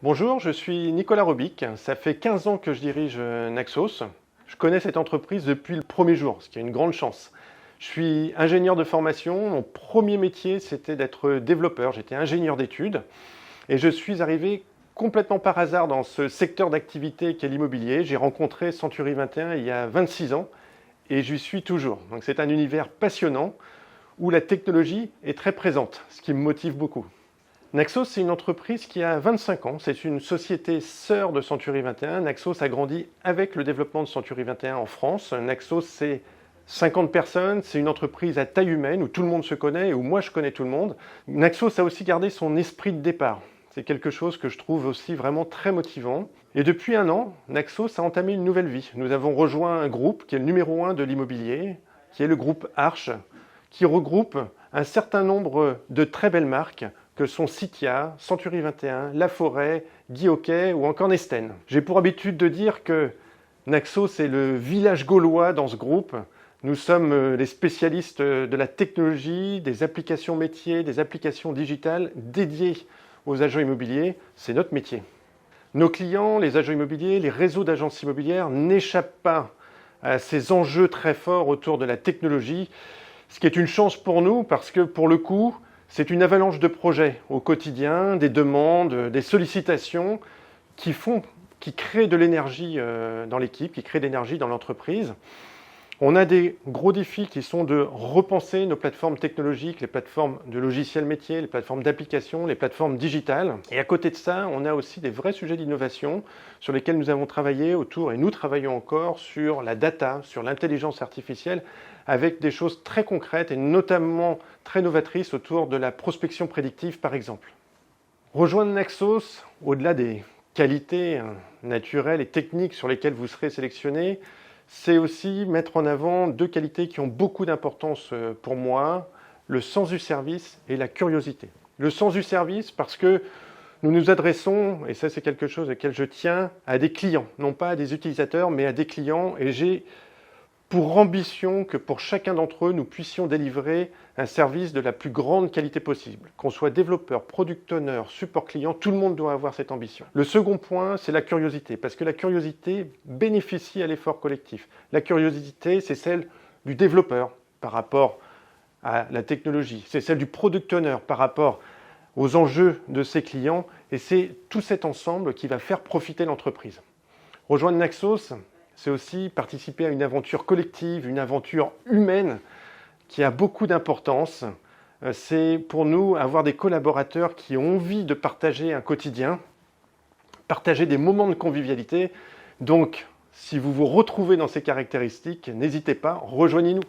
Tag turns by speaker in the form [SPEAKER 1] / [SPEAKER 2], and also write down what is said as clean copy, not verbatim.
[SPEAKER 1] Bonjour, je suis Nicolas Robic. Ça fait 15 ans que je dirige Naxos. Je connais cette entreprise depuis le premier jour, ce qui est une grande chance. Je suis ingénieur de formation. Mon premier métier, c'était d'être développeur. J'étais ingénieur d'études et je suis arrivé complètement par hasard dans ce secteur d'activité qu'est l'immobilier. J'ai rencontré Century 21 il y a 26 ans et j'y suis toujours. Donc c'est un univers passionnant où la technologie est très présente, ce qui me motive beaucoup. Naxos, c'est une entreprise qui a 25 ans. C'est une société sœur de Century 21. Naxos a grandi avec le développement de Century 21 en France. Naxos, c'est 50 personnes. C'est une entreprise à taille humaine où tout le monde se connaît et où moi je connais tout le monde. Naxos a aussi gardé son esprit de départ. C'est quelque chose que je trouve aussi vraiment très motivant. Et depuis un an, Naxos a entamé une nouvelle vie. Nous avons rejoint un groupe qui est le numéro 1 de l'immobilier, qui est le groupe Arche, qui regroupe un certain nombre de très belles marques que sont Citia, Century 21, La Forêt, Guy Hockey ou encore Nesten. J'ai pour habitude de dire que Naxos est le village gaulois dans ce groupe. Nous sommes les spécialistes de la technologie, des applications métiers, des applications digitales dédiées aux agents immobiliers. C'est notre métier. Nos clients, les agents immobiliers, les réseaux d'agences immobilières n'échappent pas à ces enjeux très forts autour de la technologie, ce qui est une chance pour nous parce que pour le coup, c'est une avalanche de projets au quotidien, des demandes, des sollicitations qui créent de l'énergie dans l'équipe, qui créent de l'énergie dans l'entreprise. On a des gros défis qui sont de repenser nos plateformes technologiques, les plateformes de logiciels métiers, les plateformes d'applications, les plateformes digitales. Et à côté de ça, on a aussi des vrais sujets d'innovation sur lesquels nous avons travaillé autour, et nous travaillons encore, sur la data, sur l'intelligence artificielle, avec des choses très concrètes et notamment très novatrices autour de la prospection prédictive, par exemple. Rejoindre Naxos, au-delà des qualités naturelles et techniques sur lesquelles vous serez sélectionné, c'est aussi mettre en avant deux qualités qui ont beaucoup d'importance pour moi, le sens du service et la curiosité. Le sens du service parce que nous nous adressons, et ça c'est quelque chose auquel je tiens, à des clients, non pas à des utilisateurs, mais à des clients, et j'ai pour ambition que pour chacun d'entre eux, nous puissions délivrer un service de la plus grande qualité possible. Qu'on soit développeur, product owner, support client, tout le monde doit avoir cette ambition. Le second point, c'est la curiosité, parce que la curiosité bénéficie à l'effort collectif. La curiosité, c'est celle du développeur par rapport à la technologie, c'est celle du product owner par rapport aux enjeux de ses clients, et c'est tout cet ensemble qui va faire profiter l'entreprise. Rejoindre Naxos, c'est aussi participer à une aventure collective, une aventure humaine qui a beaucoup d'importance. C'est pour nous avoir des collaborateurs qui ont envie de partager un quotidien, partager des moments de convivialité. Donc, si vous vous retrouvez dans ces caractéristiques, n'hésitez pas, rejoignez-nous.